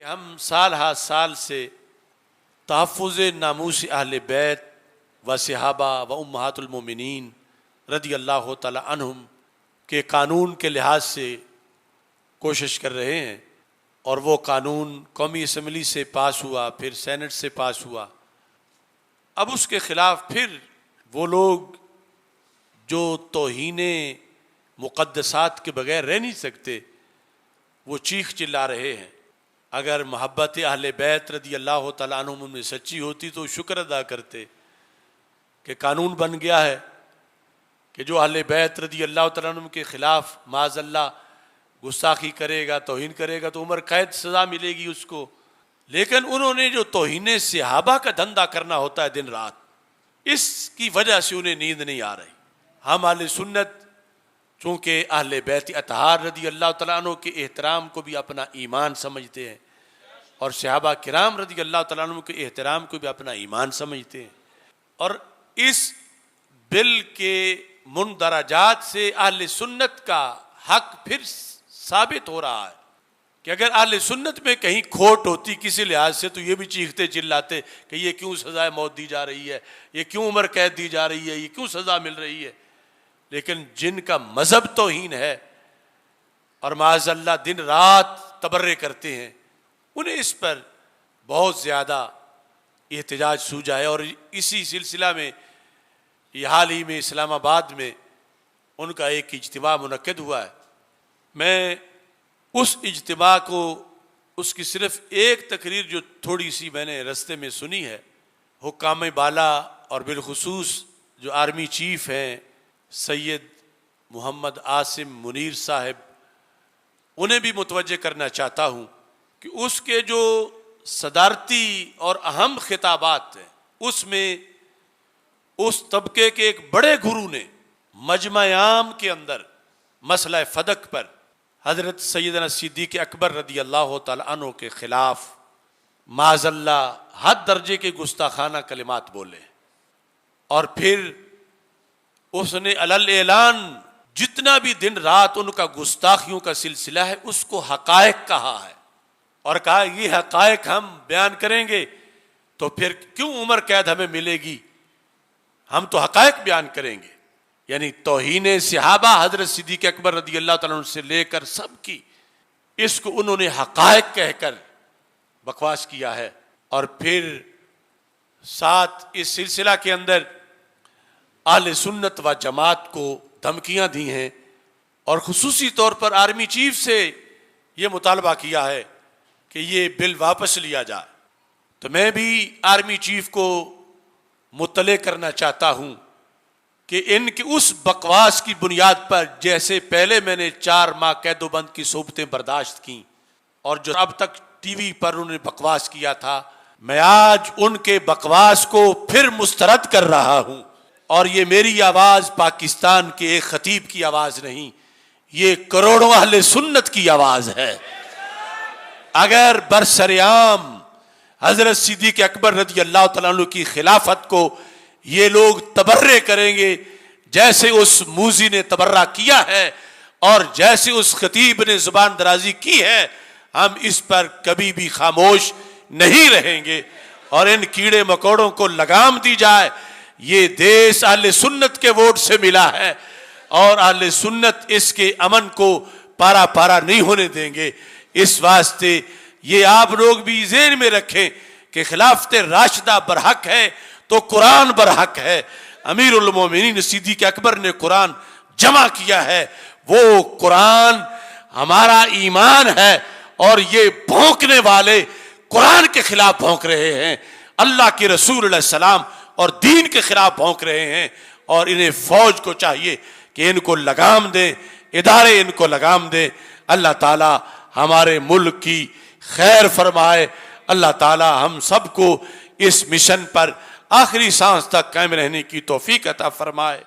ہم سال ہر سال سے تحفظ ناموس اہل بیت و صحابہ و امہات المومنین رضی اللہ تعالی عنہم کے قانون کے لحاظ سے کوشش کر رہے ہیں، اور وہ قانون قومی اسمبلی سے پاس ہوا، پھر سینٹ سے پاس ہوا۔ اب اس کے خلاف پھر وہ لوگ جو توہین مقدسات کے بغیر رہ نہیں سکتے، وہ چیخ چلا رہے ہیں۔ اگر محبت اہل بیت رضی اللہ تعالیٰ عنہم میں سچی ہوتی تو شکر ادا کرتے کہ قانون بن گیا ہے کہ جو اہل بیت رضی اللہ تعالیٰ عنہم کے خلاف معاذ اللہ گستاخی کرے گا، توہین کرے گا تو عمر قید سزا ملے گی اس کو۔ لیکن انہوں نے جو توہین صحابہ کا دھندا کرنا ہوتا ہے دن رات، اس کی وجہ سے انہیں نیند نہیں آ رہی۔ ہم اہل سنت چونکہ اہل بیت اطہار رضی اللہ تعالیٰ عنہ کے احترام کو بھی اپنا ایمان سمجھتے ہیں، اور صحابہ کرام رضی اللہ تعالیٰ عنہ کے احترام کو بھی اپنا ایمان سمجھتے ہیں، اور اس بل کے مندرجات سے اہل سنت کا حق پھر ثابت ہو رہا ہے کہ اگر اہل سنت میں کہیں کھوٹ ہوتی کسی لحاظ سے تو یہ بھی چیختے چلاتے کہ یہ کیوں سزائے موت دی جا رہی ہے، یہ کیوں عمر قید دی جا رہی ہے، یہ کیوں سزا مل رہی ہے۔ لیکن جن کا مذہب توہین ہے اور معاذ اللہ دن رات تبرئے کرتے ہیں، انہیں اس پر بہت زیادہ احتجاج سوجا ہے۔ اور اسی سلسلہ میں یہ حال ہی میں اسلام آباد میں ان کا ایک اجتماع منعقد ہوا ہے۔ میں اس اجتماع کو، اس کی صرف ایک تقریر جو تھوڑی سی میں نے رستے میں سنی ہے، حکام بالا اور بالخصوص جو آرمی چیف ہیں سید محمد عاصم منیر صاحب، انہیں بھی متوجہ کرنا چاہتا ہوں کہ اس کے جو صدارتی اور اہم خطابات ہیں، اس میں اس طبقے کے ایک بڑے گرو نے مجمع عام کے اندر مسئلہ فدق پر حضرت سیدنا صدیق اکبر رضی اللہ تعالی عنہ کے خلاف معاذ اللہ حد درجے کے گستاخانہ کلمات بولے، اور پھر اس نے علل اعلان جتنا بھی دن رات ان کا گستاخیوں کا سلسلہ ہے اس کو حقائق کہا ہے، اور کہا یہ حقائق ہم بیان کریں گے تو پھر کیوں عمر قید ہمیں ملے گی، ہم تو حقائق بیان کریں گے۔ یعنی توہین صحابہ حضرت صدیق اکبر رضی اللہ تعالیٰ عنہ سے لے کر سب کی، اس کو انہوں نے حقائق کہہ کر بکواس کیا ہے۔ اور پھر ساتھ اس سلسلہ کے اندر اہل سنت و جماعت کو دھمکیاں دی ہیں، اور خصوصی طور پر آرمی چیف سے یہ مطالبہ کیا ہے کہ یہ بل واپس لیا جائے۔ تو میں بھی آرمی چیف کو مطلع کرنا چاہتا ہوں کہ ان کی اس بکواس کی بنیاد پر جیسے پہلے میں نے 4 ماہ قید و بند کی صحبتیں برداشت کیں، اور جو اب تک ٹی وی پر انہوں نے بکواس کیا تھا، میں آج ان کے بکواس کو پھر مسترد کر رہا ہوں۔ اور یہ میری آواز پاکستان کے ایک خطیب کی آواز نہیں، یہ کروڑوں اہل سنت کی آواز ہے۔ اگر برسریام حضرت صدیق اکبر رضی اللہ تعالیٰ عنہ کی خلافت کو یہ لوگ تبرئے کریں گے جیسے اس موذی نے تبرہ کیا ہے اور جیسے اس خطیب نے زبان درازی کی ہے، ہم اس پر کبھی بھی خاموش نہیں رہیں گے، اور ان کیڑے مکوڑوں کو لگام دی جائے۔ یہ دیش اہل سنت کے ووٹ سے ملا ہے، اور اہل سنت اس کے امن کو پارا پارا نہیں ہونے دیں گے۔ اس واسطے یہ آپ لوگ بھی ذہن میں رکھیں کہ خلافت راشدہ برحق ہے تو قرآن برحق ہے۔ امیر المومنین صدیق اکبر نے قرآن جمع کیا ہے، وہ قرآن ہمارا ایمان ہے، اور یہ بھونکنے والے قرآن کے خلاف بھونک رہے ہیں، اللہ کے رسول علیہ السلام اور دین کے خلاف بھونک رہے ہیں، اور انہیں فوج کو چاہیے کہ ان کو لگام دیں، ادارے ان کو لگام دیں۔ اللہ تعالی ہمارے ملک کی خیر فرمائے، اللہ تعالی ہم سب کو اس مشن پر آخری سانس تک قائم رہنے کی توفیق عطا فرمائے۔